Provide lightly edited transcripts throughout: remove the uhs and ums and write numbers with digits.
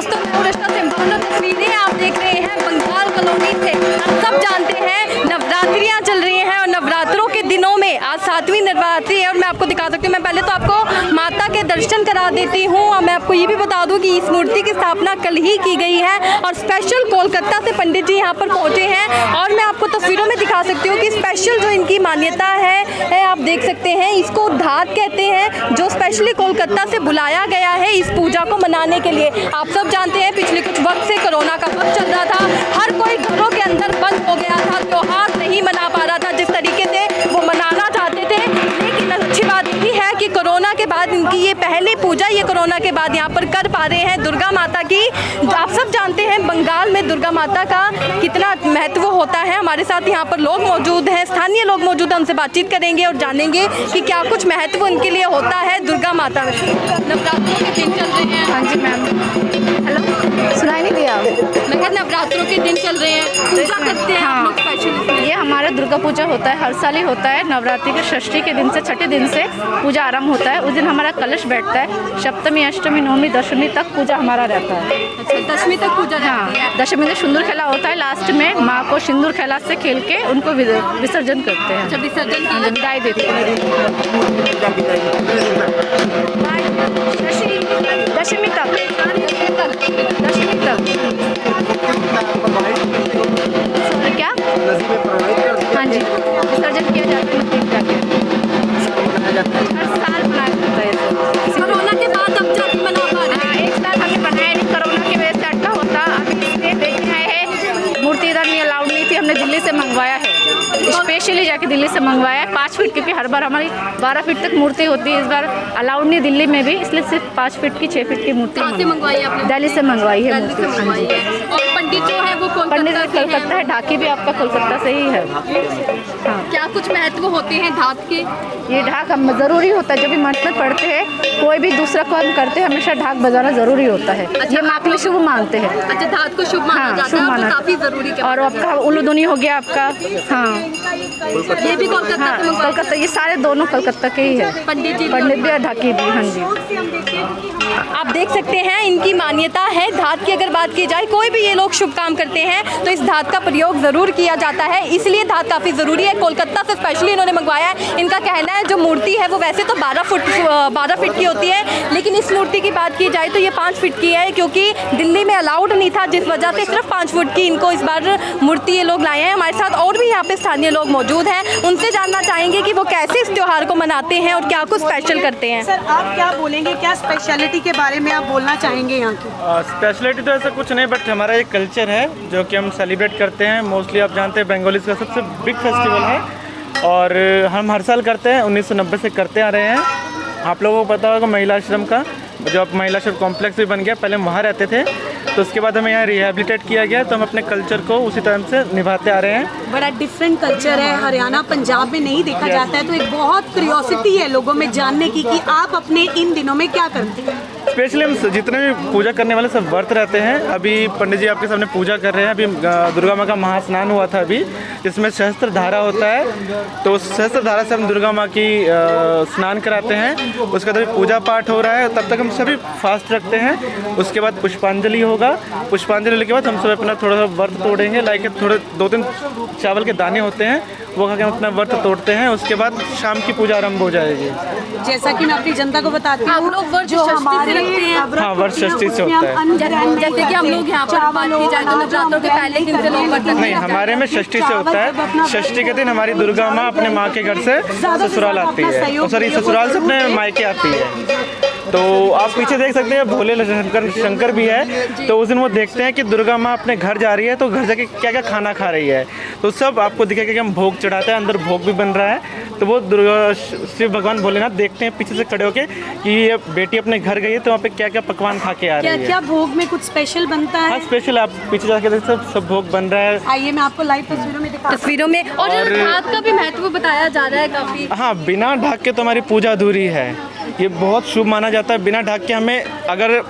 दोस्तों, मैं रचना सिंह। तस्वीरें आप देख रहे हैं बंगाल कॉलोनी से। आप सब जानते हैं नवरात्रियां चल रही हैं और नवरात्रों के दिनों में आज 7वीं नवरात्रि है और मैं आपको दिखा सकती हूँ। मैं पहले तो आपको माता के दर्शन करा देती हूँ और मैं आपको ये भी बता दूँ कि इस मूर्ति की स्थापना कल ही की गई है और स्पेशल कोलकाता से पंडित जी यहाँ पर पहुँचे हैं और मैं आपको तस्वीरों में दिखा सकती हूँ कि स्पेशल जो इनकी मान्यता है आप देख सकते हैं, इसको धात कहते हैं, जो स्पेशली कोलकाता से बुलाया गया है इस पूजा को मनाने के लिए। आप सब जानते हैं पिछले कुछ वक्त से कोरोना का वक्त चल रहा था, हर कोई घरों के अंदर बंद हो गया था, त्योहार नहीं मना पा रहा था जिस तरीके से वो मनाना चाहते थे। लेकिन अच्छी बात ये है कि कोरोना के बाद इनकी ये पहली पूजा ये कोरोना के बाद यहाँ पर कर पा रहे हैं दुर्गा माता की। आप सब जानते हैं बंगाल में दुर्गा माता का कितना महत्व होता है। हमारे साथ यहाँ पर लोग मौजूद हैं, स्थानीय लोग मौजूद हैं, उनसे बातचीत करेंगे और जानेंगे कि क्या कुछ महत्व उनके लिए होता है दुर्गा माता में। नवरात्रों के दिन चल रहे हैं। हाँ जी मैम, हेलो, सुनाई नहीं दिया। मैं कहते नवरात्रों के दिन चल रहे हैं, पूजा करते हैं आप लोग स्पेशल। ये हमारा दुर्गा पूजा होता है, हर साल ही होता है। नवरात्रि के षष्ठी के दिन से छठे दिन से पूजा आरंभ होता है। उस दिन हमारा कलश बैठता है। सप्तमी, अष्टमी, नवमी, दशमी तक पूजा हमारा रहता है। अच्छा, दशमी तक पूजा रहती है। हाँ, दशमी में सिंदूर खेला होता है। लास्ट में माँ को सिंदूर खेला से खेल के उनको विसर्जन करते हैं। अच्छा, विसर्जन हाँ, विदाई देते हैं। दशमी तक, दशमी तक क्या? हाँ जी, विसर्जन किया जाता है। हर साल मनाया जाता है। कोरोना के बाद अब जाके मना पा रहे हैं। एक साल हमने बनाया नहीं, कोरोना की वजह से अटका होता। अभी इसलिए देखना है, मूर्ति इधर नहीं अलाउड नहीं थी, हमने दिल्ली से मंगवाया है, स्पेशली जाके दिल्ली से मंगवाया है 5 फीट, क्योंकि हर बार हमारी 12 फीट तक मूर्ति होती है। इस बार अलाउड नहीं दिल्ली में भी, इसलिए सिर्फ 5 फीट की 6 फीट की मूर्ति कहाँ से मंगवाई है आपने? दिल्ली से मंगवाई है दिल्ली से मूर्ति। मंगवाई है। और पंडित जो है वो पंडित कोलकाता से कोलकाता है, ढाकी भी आपका कोलकाता से ही है। हाँ, क्या कुछ महत्व होते हैं धात के? ये ढाक हम ज़रूरी होता है। जब भी मठ में पढ़ते हैं, कोई भी दूसरा काम करते हैं, हमेशा ढाक बजाना ज़रूरी होता है। ये माँ के लिए शुभ मानते हैं। अच्छा, धात को शुभ माना जाता है और काफी जरूरी है। और आपका उलूदुनी हो गया आपका। हाँ, ये भी कोलकाता हाँ, से मंगवाया। कोलकाता, ये सारे दोनों कोलकाता के ही है। पंडित जी भी और ढाकी भी। हाँ जी, आप देख सकते हैं इनकी मान्यता है धात की। अगर बात की जाए, कोई भी ये लोग शुभ काम करते हैं तो इस धात का प्रयोग ज़रूर किया जाता है, इसलिए धात काफ़ी ज़रूरी है। कोलकाता से स्पेशली इन्होंने मंगवाया है। इनका कहना है जो मूर्ति है वो वैसे तो 12 फीट की होती है, लेकिन इस मूर्ति की बात की जाए तो ये 5 फीट की है, क्योंकि दिल्ली में अलाउड नहीं था, जिस वजह से सिर्फ 5 फुट की इनको इस बार मूर्ति ये लोग लाए हैं। हमारे साथ और भी यहाँ पे स्थानीय लोग मौजूद हैं, उनसे जानना चाहेंगे कि वो कैसे इस त्यौहार को मनाते हैं और क्या कुछ स्पेशल करते हैं। सर, आप क्या बोलेंगे, क्या स्पेशलिटी के बारे में आप बोलना चाहेंगे यहाँ की? स्पेशलिटी तो ऐसा कुछ नहीं, बट हमारा एक कल्चर है जो कि हम सेलिब्रेट करते हैं। मोस्टली आप जानते हैं बंगालीज का सबसे बिग फेस्टिवल है और हम हर साल करते हैं, 1990 से करते आ रहे हैं। आप लोगों को पता होगा महिला आश्रम का, जो अब महिला आश्रम कॉम्प्लेक्स भी बन गया, पहले हम वहाँ रहते थे, तो उसके बाद हमें यहाँ रिहेबिलिटेट किया गया, तो हम अपने कल्चर को उसी तरह से निभाते आ रहे हैं। बड़ा डिफरेंट कल्चर है, हरियाणा पंजाब में नहीं देखा जाता है, तो एक बहुत क्यूरियोसिटी है लोगों में जानने की कि आप अपने इन दिनों में क्या करते हैं। स्पेशली हम जितने भी पूजा करने वाले सब व्रत रहते हैं। अभी पंडित जी आपके सामने पूजा कर रहे हैं। अभी दुर्गा माँ का महास्नान हुआ था अभी, जिसमें सहस्त्र धारा होता है, तो उस सहस्त्र धारा से हम दुर्गा माँ की स्नान कराते हैं। उसके बाद पूजा पाठ हो रहा है, तब तक हम सभी फास्ट रखते हैं। उसके बाद पुष्पांजलि होगा। पुष्पांजलि होने के बाद हम सब अपना थोड़ा सा व्रत तोड़ेंगे, लाइक थोड़े 2-3 चावल के दाने होते हैं, वो खा के हम अपना व्रत तोड़ते हैं। उसके बाद शाम की पूजा आरंभ हो जाएगी। जैसा कि मैं अपनी जनता को बताती हूँ, जो हमारे हाँ, वर्ष षष्ठी से होता है। जैसे कि हम लोग यहाँ पर बात की जाए तो नवरात्रों के पहले दिन से लोग व्रत नहीं, हमारे में षष्ठी से होता है। षष्ठी के दिन हमारी दुर्गा माँ अपने माँ के घर से ससुराल आती है, सॉरी ससुराल से अपने मायके आती है। तो आप पीछे देख सकते हैं भोले शंकर भी है, तो उस दिन वो देखते हैं कि दुर्गा माँ अपने घर जा रही है, तो घर जाके क्या क्या खाना खा रही है, तो सब आपको दिखेगा कि हम भोग चढ़ाते हैं। अंदर भोग भी बन रहा है, तो वो दुर्गा शिव भगवान भोलेनाथ देखते हैं पीछे से खड़े होके कि ये बेटी अपने घर गई है, तो वहाँ पे क्या क्या पकवान खा के आ रही है। क्या भोग में कुछ स्पेशल बनता है? हाँ, स्पेशल आप पीछे जाके देख सब भोग बन रहा है। आइए मैं आपको लाइव तस्वीरों में दिखा। तस्वीरों में और धात का भी महत्व बताया जा रहा है काफी। हाँ, बिना ढाक के तो हमारी पूजा अधूरी है। ये बहुत शुभ माना जाता है। बिना ढाक के हमें अगर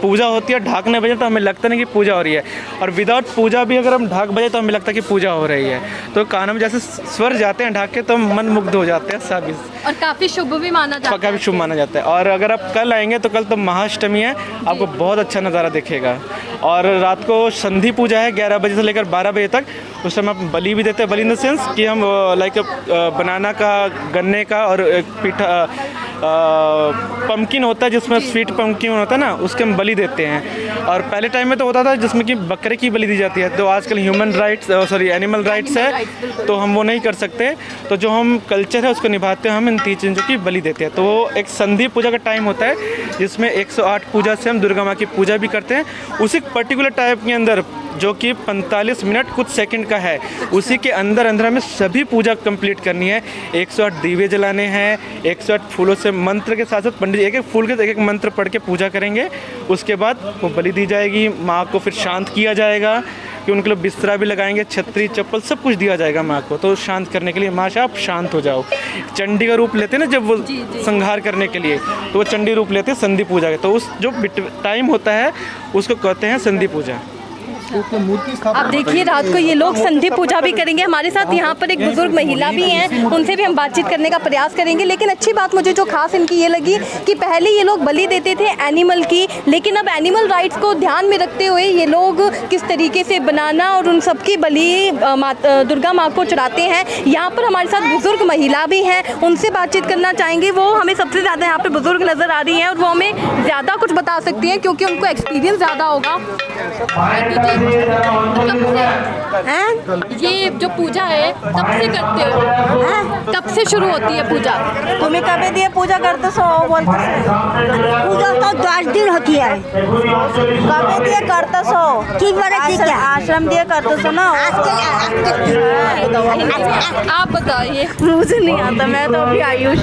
पूजा होती है ढाक नहीं बजे तो हमें लगता नहीं कि पूजा हो रही है, और विदाउट पूजा भी अगर हम ढाक बजे तो हमें लगता है कि पूजा हो रही है। तो कानों में जैसे स्वर जाते हैं ढाक के तो मन मुग्ध हो जाते हैं सभी, और काफ़ी शुभ भी माना जाता है। काफ़ी शुभ माना जाता है। और अगर आप कल आएंगे तो कल तो महाअष्टमी है, आपको बहुत अच्छा नज़ारा दिखेगा। और रात को संधि पूजा है 11 बजे से लेकर 12 बजे तक। उस समय आप बलि भी देते हैं, बलि इन द सेंस कि हम लाइक बनाना का, गन्ने का और एक पीठा पम्पकिन होता है जिसमें स्वीट पम्पकिन होता है ना, उसके हम बलि देते हैं। और पहले टाइम में तो होता था जिसमें कि बकरे की बलि दी जाती है, तो आजकल ह्यूमन राइट्स एनिमल राइट्स है तो हम वो नहीं कर सकते। तो जो हम कल्चर है उसको निभाते हैं, हम इन 3 चीज़ों की बलि देते हैं। तो वो एक संधि पूजा का टाइम होता है जिसमें 108 पूजा से हम दुर्गा माँ की पूजा भी करते हैं। उसी पर्टिकुलर टाइप के अंदर जो कि 45 मिनट कुछ सेकंड का है, उसी के अंदर अंदर हमें सभी पूजा कंप्लीट करनी है। 108 दीवे जलाने हैं, 108 फूलों से मंत्र के साथ साथ पंडित एक एक फूल के एक एक मंत्र पढ़ के पूजा करेंगे। उसके बाद वो बलि दी जाएगी, माँ को फिर शांत किया जाएगा कि उनके लिए बिस्तरा भी लगाएंगे, छतरी चप्पल सब कुछ दिया जाएगा माँ को, तो शांत करने के लिए माँ आप शांत हो जाओ। चंडी का रूप लेते हैं ना जब वो संहार करने के लिए, तो वो चंडी रूप लेते हैं संधि पूजा के। तो उस जो टाइम होता है उसको कहते हैं संधि पूजा। अब देखिए रात को ये लोग संधि पूजा भी करेंगे। हमारे साथ यहाँ पर एक बुजुर्ग महिला भी हैं, उनसे भी हम बातचीत करने का प्रयास करेंगे। लेकिन अच्छी बात मुझे जो खास इनकी ये लगी कि पहले ये लोग बलि देते थे एनिमल की, लेकिन अब एनिमल राइट्स को ध्यान में रखते हुए ये लोग किस तरीके से बनाना और उन सब की बलि दुर्गा माँ को चढ़ाते हैं। यहाँ पर हमारे साथ बुजुर्ग महिला भी हैं, उनसे बातचीत करना चाहेंगे। वो हमें सबसे ज़्यादा यहाँ पर बुजुर्ग नज़र आ रही हैं और वो हमें ज़्यादा कुछ बता सकती हैं क्योंकि उनको एक्सपीरियंस ज़्यादा होगा। ये जो पूजा है कब से करते हो? कब से शुरू होती है पूजा? तुम्हें कभी दिए पूजा करते सो बोलते पूजा तो 10 दिन होती है। कभी दिए करते सो आश्रम दिए करते सो ना। आप बताइए। मुझे नहीं आता, मैं तो अभी आयुष।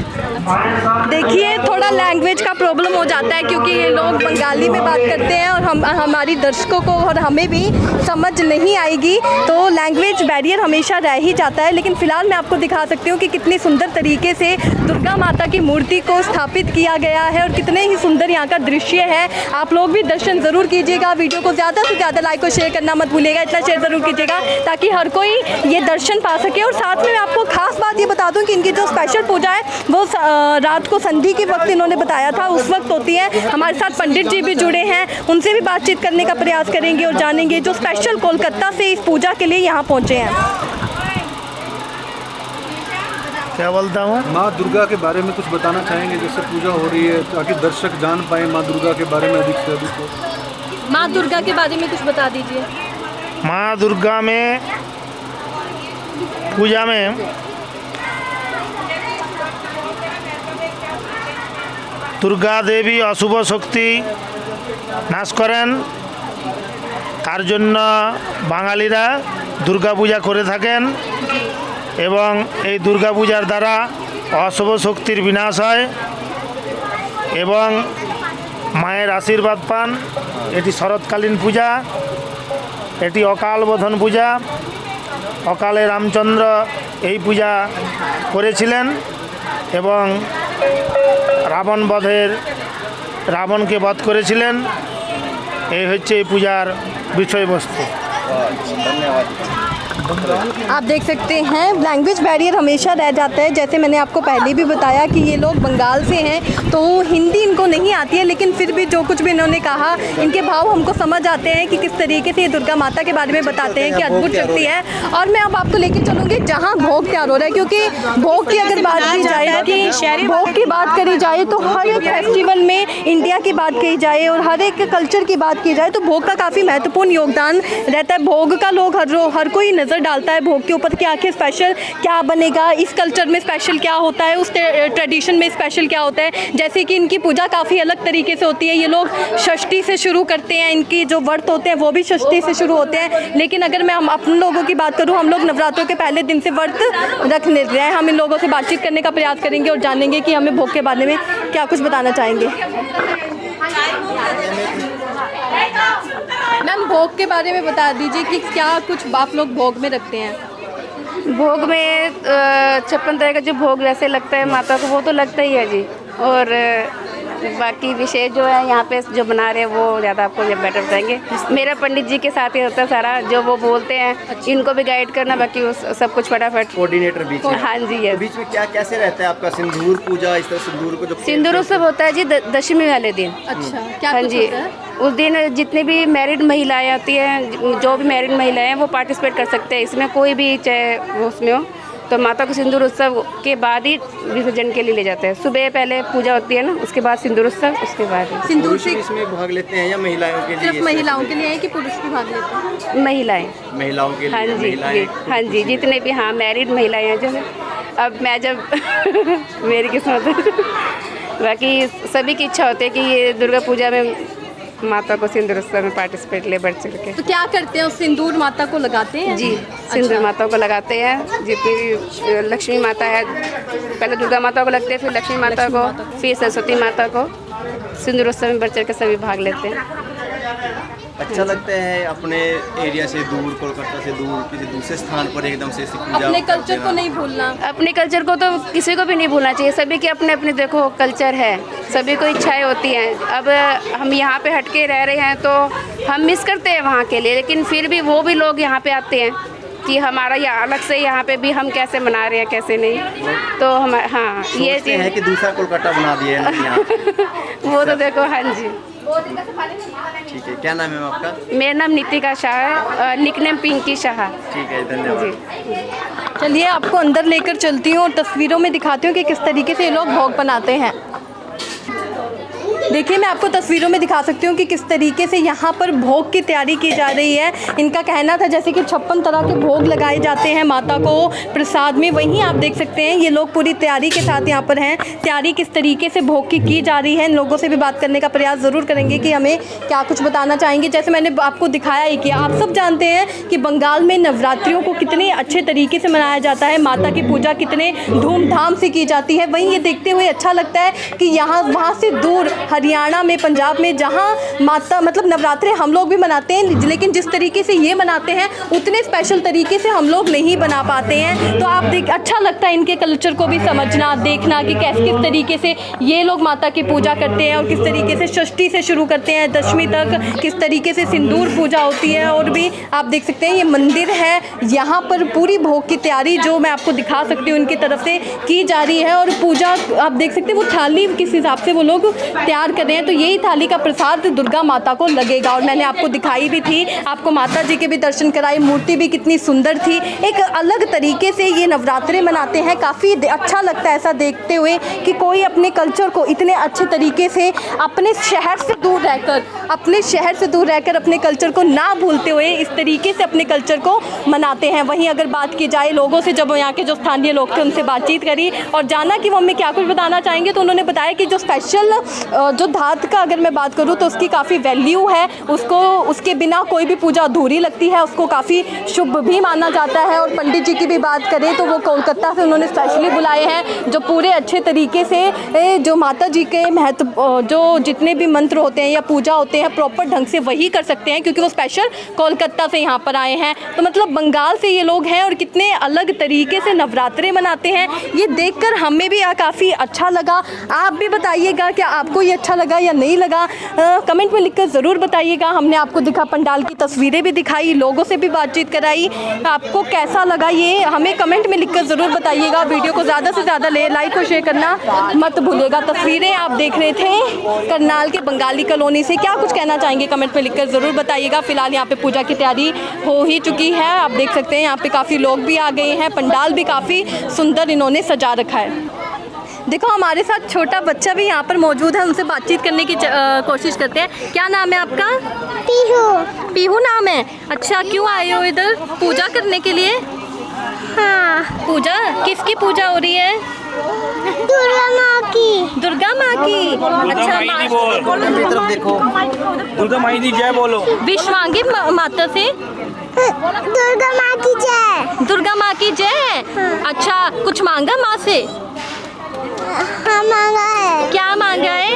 देखिए थोड़ा लैंग्वेज का प्रॉब्लम हो जाता है क्योंकि ये लोग बंगाली में बात करते हैं और हमारी दर्शकों को और हमें भी समझ नहीं आएगी, तो लैंग्वेज बैरियर हमेशा रह ही जाता है। लेकिन फ़िलहाल मैं आपको दिखा सकती हूँ कि कितनी सुंदर तरीके से दुर्गा माता की मूर्ति को स्थापित किया गया है और कितने ही सुंदर यहाँ का दृश्य है। आप लोग भी दर्शन ज़रूर कीजिएगा। वीडियो को ज़्यादा से ज़्यादा लाइक और शेयर करना मत भूलिएगा, इतना शेयर ज़रूर कीजिएगा ताकि हर कोई ये दर्शन पा सके। और साथ में मैं आपको खास बात ये बता दूँ कि इनकी जो स्पेशल पूजा है वो रात को संधि के वक्त इन्होंने बताया था उस वक्त होती है। हमारे साथ पंडित जी भी जुड़े हैं, उनसे भी बातचीत करने का प्रयास करेंगे और जानेंगे जो स्पेशल कोलकाता से इस पूजा के लिए यहाँ पहुँचे हैं। क्या बोलता हूँ? माँ दुर्गा के बारे में कुछ बताना चाहेंगे, जैसे पूजा हो रही है ताकि दर्शक जान पाए माँ दुर्गा के बारे में अधिक से अधिक। माँ दुर्गा के बारे में कुछ बता दीजिए। माँ दुर्गा में पूजा में दुर्गा देवी अशुभ शक्ति नाश करें, তার জন্য বাঙালিরা দুর্গা পূজা করে থাকেন এবং এই দুর্গা পূজার দ্বারা অশুভ শক্তির বিনাশ হয় এবং মায়ের আশীর্বাদ পান। এটি শরৎকালীন পূজা, এটি অকাল বোধন পূজা। অকালে রামচন্দ্র এই পূজা করেছিলেন এবং রাবণকে বধ করেছিলেন। এই হচ্ছে এই পূজার বিষয়বস্তু। आप देख सकते हैं लैंग्वेज बैरियर हमेशा रह जाता है। जैसे मैंने आपको पहले भी बताया कि ये लोग बंगाल से हैं तो हिंदी इनको नहीं आती है, लेकिन फिर भी जो कुछ भी इन्होंने कहा इनके भाव हमको समझ आते हैं कि किस तरीके से ये दुर्गा माता के बारे में बताते हैं कि अद्भुत शक्ति है। और मैं अब आपको लेके चलूँगी जहाँ भोग तैयार हो रहा है, क्योंकि भोग की अगर बात की जाए कि भोग की बात करी जाए तो हर एक फेस्टिवल में इंडिया की बात कही जाए और हर एक कल्चर की बात की जाए तो भोग का काफ़ी महत्वपूर्ण योगदान रहता है। भोग का लोग हर कोई नज़र डालता है भोग के ऊपर कि आखिर स्पेशल क्या बनेगा, इस कल्चर में स्पेशल क्या होता है, उस ट्रेडिशन में स्पेशल क्या होता है। जैसे कि इनकी पूजा काफ़ी अलग तरीके से होती है। ये लोग षष्ठी से शुरू करते हैं, इनकी जो व्रत होते हैं वो भी षष्ठी से शुरू होते हैं। लेकिन अगर मैं हम अपने लोगों की बात करूँ, हम लोग नवरात्रों के पहले दिन से व्रत रखने रहे हैं। हम इन लोगों से बातचीत करने का प्रयास करेंगे और जानेंगे कि हमें भोग के बारे में क्या कुछ बताना चाहेंगे। मैम भोग के बारे में बता दीजिए कि क्या कुछ आप लोग भोग में रखते हैं? भोग में 56 तरह का जो भोग जैसे लगता है माता को वो तो लगता ही है जी। और बाकी विषय जो है यहाँ पे जो बना रहे हैं वो ज़्यादा आपको बेटर बताएंगे। मेरा पंडित जी के साथ ही होता है सारा, जो वो बोलते हैं इनको भी गाइड करना, बाकी वो सब कुछ फटाफट। कोऑर्डिनेटर बीच में। हाँ जी, यस। बीच में क्या कैसे रहता है आपका सिंदूर पूजा, इस तरह सिंदूर को जो सिंदूर उत्सव होता है जी दशमी वाले दिन। अच्छा, क्या हाँ कुछ जी, होता है? उस दिन जितनी भी मैरिड महिलाएं आती हैं, जो भी मैरिड महिलाएं हैं वो पार्टिसिपेट कर सकते हैं इसमें, कोई भी चाहे वो उसमें हो। तो माता को सिंदूर उत्सव के बाद ही विसर्जन के लिए ले जाते हैं। सुबह पहले पूजा होती है ना, उसके बाद सिंदूर उत्सव, उसके बाद ही। सिंदूर पुरुष से भी इसमें भाग लेते हैं या महिलाओं के लिए? सिर्फ महिलाओं के लिए है कि पुरुष भी भाग लेते हैं? महिलाएं। महिलाओं के हाँ लिए जी, महिलाएं। हाँ जी, जितने भी हाँ मैरिड महिलाएं हैं जो है। अब मैं जब मेरी किस्मत है। बाकी सभी की इच्छा होती है कि ये दुर्गा पूजा में माता को सिंदूर उत्सव में पार्टिसिपेट ले बढ़ चढ़ के। तो क्या करते हैं, उस सिंदूर माता को लगाते हैं? जी, सिंदूर माता को लगाते हैं। जितनी भी लक्ष्मी माता है, पहले दुर्गा माता को लगते हैं, फिर लक्ष्मी माता को, फिर सरस्वती माता को। सिंदूर उत्सव में बढ़ चढ़ के सभी भाग लेते हैं। अच्छा लगता है अपने एरिया से दूर, कोलकाता से दूर, किसी दूसरे स्थान पर एकदम से ऐसी पूजा अपने करते कल्चर को हैं। नहीं भूलना। अपने कल्चर को तो किसी को भी नहीं भूलना चाहिए। सभी के अपने अपने देखो कल्चर है, सभी को इच्छाएं होती हैं। अब हम यहाँ पे हटके रह रहे हैं तो हम मिस करते हैं वहाँ के लिए, लेकिन फिर भी वो भी लोग यहाँ पे आते हैं कि हमारा यहाँ अलग से यहाँ पे भी हम कैसे मना रहे हैं, कैसे नहीं। तो हम हाँ ये सोचते हैं कि दूसरा कोलकाता बना दिया है यहाँ। वो तो देखो। हाँ जी, ठीक है, क्या नाम है मैम आपका? मेरा नाम नितिका शाह है, निकनेम पिंकी शाह। ठीक है, धन्यवाद। जी, चलिए आपको अंदर लेकर चलती हूँ और तस्वीरों में दिखाती हूँ कि किस तरीके से ये लोग भोग बनाते हैं। देखिए, मैं आपको तस्वीरों में दिखा सकती हूँ कि किस तरीके से यहाँ पर भोग की तैयारी की जा रही है। इनका कहना था जैसे कि 56 तरह के भोग लगाए जाते हैं माता को प्रसाद में, वहीं आप देख सकते हैं ये लोग पूरी तैयारी के साथ यहाँ पर हैं। तैयारी किस तरीके से भोग की जा रही है, इन लोगों से भी बात करने का प्रयास ज़रूर करेंगे कि हमें क्या कुछ बताना चाहेंगे। जैसे मैंने आपको दिखाया ही कि आप सब जानते हैं कि बंगाल में नवरात्रियों को कितने अच्छे तरीके से मनाया जाता है, माता की पूजा कितने धूमधाम से की जाती है। वहीं ये देखते हुए अच्छा लगता है कि यहाँ वहाँ से दूर हरियाणा में, पंजाब में, जहाँ माता मतलब नवरात्रे हम लोग भी मनाते हैं, लेकिन जिस तरीके से ये मनाते हैं उतने स्पेशल तरीके से हम लोग नहीं बना पाते हैं। तो आप देख अच्छा लगता है इनके कल्चर को भी समझना, देखना कि किस तरीके से ये लोग माता की पूजा करते हैं और किस तरीके से षष्ठी से शुरू करते हैं दशमी तक, किस तरीके से सिंदूर पूजा होती है। और भी आप देख सकते हैं ये मंदिर है, यहाँ पर पूरी भोग की तैयारी जो मैं आपको दिखा सकती हूँ इनकी तरफ से की जा रही है। और पूजा आप देख सकते हैं वो थाली किस हिसाब से वो लोग तैयार कर रहे हैं। तो यही थाली का प्रसाद दुर्गा माता को लगेगा। और मैंने आपको दिखाई भी थी, आपको माता जी के भी दर्शन कराए, मूर्ति भी कितनी सुंदर थी। एक अलग तरीके से ये नवरात्रे मनाते हैं, काफ़ी अच्छा लगता है ऐसा देखते हुए कि कोई अपने कल्चर को इतने अच्छे तरीके से अपने शहर से दूर रहकर अपने कल्चर को ना भूलते हुए इस तरीके से अपने कल्चर को मनाते हैं। वहीं अगर बात की जाए लोगों से, जब यहाँ के जो स्थानीय लोग थे उनसे बातचीत करी और जाना कि वो हमें क्या कुछ बताना चाहेंगे, तो उन्होंने बताया कि जो स्पेशल जो धात का अगर मैं बात करूँ तो उसकी काफ़ी वैल्यू है, उसके बिना कोई भी पूजा अधूरी लगती है, उसको काफ़ी शुभ भी माना जाता है। और पंडित जी की भी बात करें तो वो कोलकाता से उन्होंने स्पेशली बुलाए हैं, जो पूरे अच्छे तरीके से जो माता जी के महत्व जो जितने भी मंत्र होते हैं या पूजा होते हैं प्रॉपर ढंग से वही कर सकते हैं, क्योंकि वो स्पेशल कोलकाता से यहाँ पर आए हैं। तो मतलब बंगाल से ये लोग हैं और कितने अलग तरीके से नवरात्रे मनाते हैं, ये देखकर हमें भी काफ़ी अच्छा लगा। आप भी बताइएगा क्या आपको ये अच्छा लगा या नहीं लगा, कमेंट में लिखकर ज़रूर बताइएगा। हमने आपको दिखा पंडाल की तस्वीरें भी दिखाई, लोगों से भी बातचीत कराई, आपको कैसा लगा ये हमें कमेंट में लिखकर ज़रूर बताइएगा। वीडियो को ज़्यादा से ज़्यादा लाइक और शेयर करना मत भूलिएगा। तस्वीरें आप देख रहे थे करनाल के बंगाली कॉलोनी से, क्या कुछ कहना चाहेंगे कमेंट में लिखकर ज़रूर बताइएगा। फिलहाल यहाँ पे पूजा की तैयारी हो ही चुकी है, आप देख सकते हैं यहाँ पे काफ़ी लोग भी आ गए हैं, पंडाल भी काफ़ी सुंदर इन्होंने सजा रखा है। देखो हमारे साथ छोटा बच्चा भी यहाँ पर मौजूद है, उनसे बातचीत करने की कोशिश करते हैं। क्या नाम है आपका? पीहू। पीहू नाम है। अच्छा, क्यों आए हो इधर पूजा करने के लिए? हाँ, पूजा किसकी पूजा हो रही है? दुर्गा माँ की। दुर्गा माँ की। अच्छा, तरफ देखो, दुर्गा माई दी जय बोलो। विश्वांगी माता से दुर्गा माँ की जय। दुर्गा माँ की जय। अच्छा, कुछ मांगा माँ से? हाँ, मांगा है। क्या मांगा है?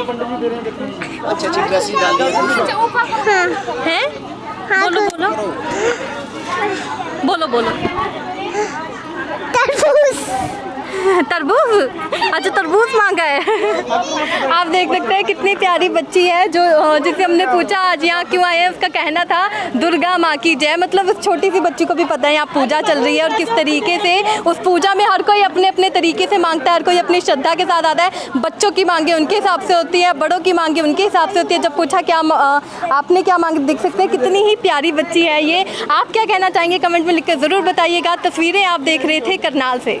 अच्छी ड्रेसिंग डाल दी हाँ, है? हाँ, बोलो बोलो। तरबूज। तरबूज, अच्छा तरबूज मांगा है। आप देख सकते हैं कितनी प्यारी बच्ची है जो जिसे हमने पूछा आज यहाँ क्यों आए हैं, उसका कहना था दुर्गा माँ की जय। मतलब उस छोटी सी बच्ची को भी पता है यहाँ पूजा चल रही है और किस तरीके से उस पूजा में हर कोई अपने अपने तरीके से मांगता है, हर कोई अपनी श्रद्धा के साथ आता है। बच्चों की मांगे उनके हिसाब से होती है, बड़ों की मांगे उनके हिसाब से होती है। जब पूछा क्या आपने क्या मांगे, देख सकते हैं कितनी ही प्यारी बच्ची है ये। आप क्या कहना चाहेंगे कमेंट में लिख कर ज़रूर बताइएगा। तस्वीरें आप देख रहे थे करनाल से।